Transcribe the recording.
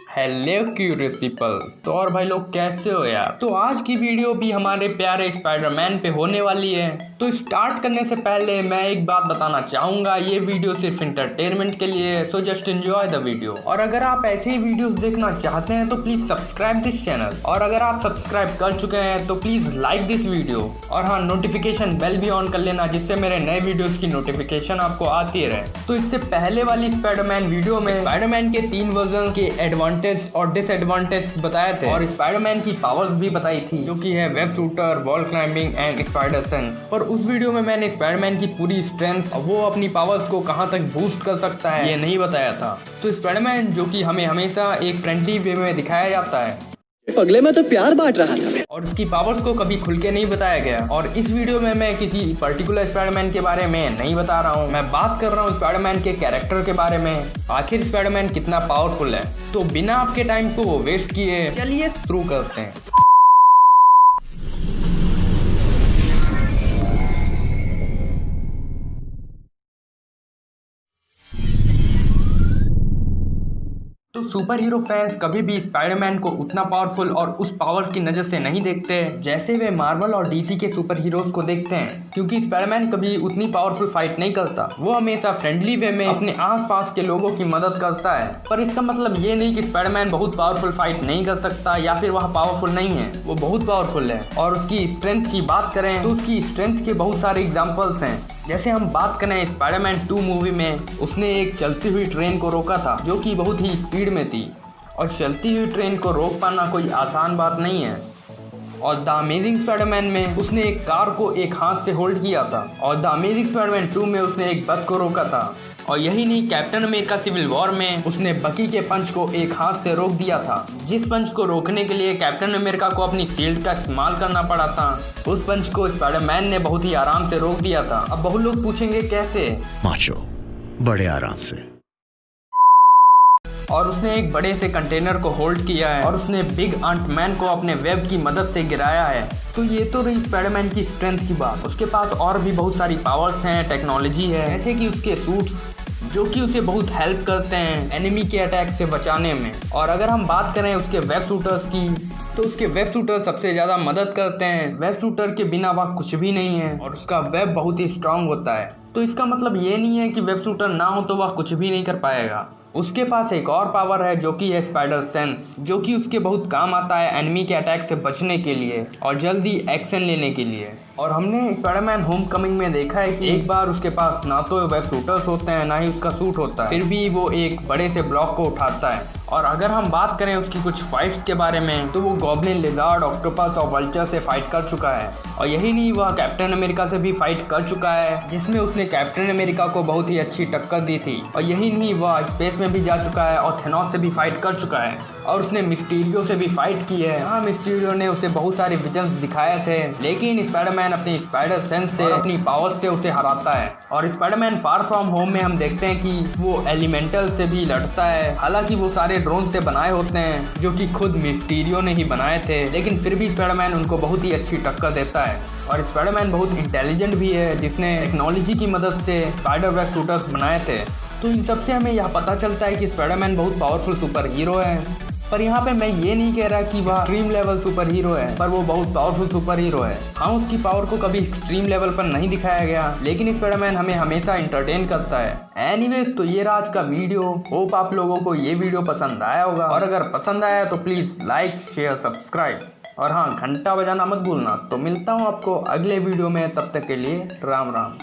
Hello curious people. तो और भाई लोग कैसे हो यार। तो आज की वीडियो भी हमारे प्यारे स्पाइडरमैन पे होने वाली है। तो स्टार्ट करने से पहले मैं एक बात बताना चाहूंगा, ये वीडियो सिर्फ इंटरटेनमेंट के लिए है, so just enjoy the video. और अगर आप ऐसे ही वीडियोस देखना चाहते हैं तो प्लीज सब्सक्राइब दिस चैनल, और अगर आप सब्सक्राइब कर चुके हैं तो प्लीज लाइक दिस वीडियो, और हाँ नोटिफिकेशन बेल भी ऑन कर लेना जिससे मेरे नए वीडियोस की नोटिफिकेशन आपको आती रहे। तो इससे पहले वाली स्पाइडरमैन वीडियो में स्पाइडरमैन के 3 वर्जन के एडवांटेज और डिसएडवांटेज बताए थे, और स्पाइडरमैन की पावर्स भी बताई थी, जो कि है web shooter, wall climbing and spider sense. पर उस वीडियो में मैंने स्पाइडरमैन की पूरी स्ट्रेंथ, वो अपनी पावर्स को कहां तक बूस्ट कर सकता है, ये नहीं बताया था। तो स्पाइडरमैन जो कि हमें हमेशा एक फ्रेंडली वे में दिखाया जाता है, पगले में तो प्यार बांट रहा था, और उसकी पावर्स को कभी खुल के नहीं बताया गया। और इस वीडियो में मैं किसी पर्टिकुलर स्पाइडरमैन के बारे में नहीं बता रहा हूँ, मैं बात कर रहा हूँ स्पाइडरमैन के कैरेक्टर के बारे में। आखिर स्पाइडरमैन कितना पावरफुल है। तो बिना आपके टाइम को वेस्ट किए चलिए शुरू करते हैं। तो सुपर हीरो फैंस कभी भी स्पाइडरमैन को उतना पावरफुल और उस पावर की नज़र से नहीं देखते जैसे वे मार्वल और डीसी के सुपर हीरोज को देखते हैं, क्योंकि स्पाइडरमैन कभी उतनी पावरफुल फाइट नहीं करता। वो हमेशा फ्रेंडली वे में अपने आसपास के लोगों की मदद करता है। पर इसका मतलब ये नहीं कि स्पाइडरमैन बहुत पावरफुल फाइट नहीं कर सकता या फिर वह पावरफुल नहीं है, वो बहुत पावरफुल है। और उसकी स्ट्रेंथ की बात करें तो उसकी स्ट्रेंथ के बहुत सारे एग्जाम्पल्स हैं। जैसे हम बात करें स्पाइडरमैन 2 मूवी में उसने एक चलती हुई ट्रेन को रोका था, जो कि बहुत ही स्पीड में थी, और चलती हुई ट्रेन को रोक पाना कोई आसान बात नहीं है। और द अमेजिंग स्पाइडरमैन में उसने एक कार को एक हाथ से होल्ड किया था, और द अमेजिंग स्पाइडरमैन 2 में उसने एक बस को रोका था। और यही नहीं, कैप्टन अमेरिका सिविल वॉर में उसने बकी के पंच को एक हाथ से रोक दिया था, जिस पंच को रोकने के लिए कैप्टन अमेरिका को अपनी शील्ड का इस्तेमाल करना पड़ा था। उस पंच को स्पाइडरमैन ने बहुत ही आराम से रोक दिया था। अब बहुत लोग पूछेंगे कैसे? माचो बड़े आराम से। और उसने एक बड़े से कंटेनर को होल्ड किया है, और उसने बिग आंट मैन को अपने वेब की मदद से गिराया है। तो ये तो रही स्पाइडरमैन की स्ट्रेंथ की बात। उसके पास और भी बहुत सारी पावर्स हैं, टेक्नोलॉजी है, जैसे कि उसके सूट्स जो कि उसे बहुत हेल्प करते हैं एनिमी के अटैक से बचाने में। और अगर हम बात करें उसके वेब शूटर्स की, तो उसके वेब शूटर सबसे ज़्यादा मदद करते हैं। वेब शूटर के बिना वह कुछ भी नहीं है, और उसका वेब बहुत ही स्ट्रांग होता है। तो इसका मतलब ये नहीं है कि वेब शूटर ना हो तो वह कुछ भी नहीं कर पाएगा। उसके पास एक और पावर है जो कि है स्पाइडर सेंस, जो कि उसके बहुत काम आता है एनिमी के अटैक से बचने के लिए और जल्दी एक्शन लेने के लिए। और हमने स्पाइडरमैन होमकमिंग में देखा है कि एक बार उसके पास ना तो वेब शूटर्स होते हैं ना ही उसका सूट होता है, फिर भी वो एक बड़े से ब्लॉक को उठाता है। और अगर हम बात करें उसकी कुछ फाइट्स के बारे में, तो वो गॉब्लिन, लिजार्ड, ऑक्टोपस और वल्चर से फाइट कर चुका है। और यही नहीं, वह कैप्टन अमेरिका से भी फाइट कर चुका है, जिसमें उसने कैप्टन अमेरिका को बहुत ही अच्छी टक्कर दी थी। और यही नहीं, वह स्पेस में भी जा चुका है और थेनोस से भी फाइट कर चुका है, और उसने मिस्टीरियो से भी फाइट की है। हाँ, मिस्टीरियो ने उसे बहुत सारे विजन्स दिखाए थे, लेकिन स्पाइडरमैन अपनी स्पाइडर सेंस से, अपनी पावर्स से उसे हराता है। और स्पाइडरमैन फार फ्रॉम होम में हम देखते हैं कि वो एलिमेंटल से भी लड़ता है। हालांकि वो सारे ड्रोन से बनाए होते हैं, जो कि खुद मिस्टीरियो ने ही बनाए थे, लेकिन फिर भी स्पाइडरमैन उनको बहुत ही अच्छी टक्कर देता है। और स्पाइडरमैन बहुत इंटेलिजेंट भी है, जिसने टेक्नोलॉजी की मदद से स्पाइडर वेब शूटर्स बनाए थे। तो इन सब से हमें यह पता चलता है कि स्पाइडरमैन बहुत पावरफुल सुपर हीरो है। पर यहाँ पे मैं ये नहीं कह रहा कि वह एक्सट्रीम लेवल सुपर हीरो है, पर वो बहुत पावरफुल सुपर हीरो है। हाँ, उसकी पावर को कभी एक्सट्रीम लेवल पर नहीं दिखाया गया, लेकिन स्पाइडरमैन हमें हमेशा एंटरटेन करता है। एनीवेज, तो ये आज का वीडियो। होप आप लोगों को ये वीडियो पसंद आया होगा, और अगर पसंद आया तो प्लीज लाइक, शेयर, सब्सक्राइब, और हाँ घंटा बजाना मत भूलना। तो मिलता हूँ आपको अगले वीडियो में, तब तक के लिए राम राम।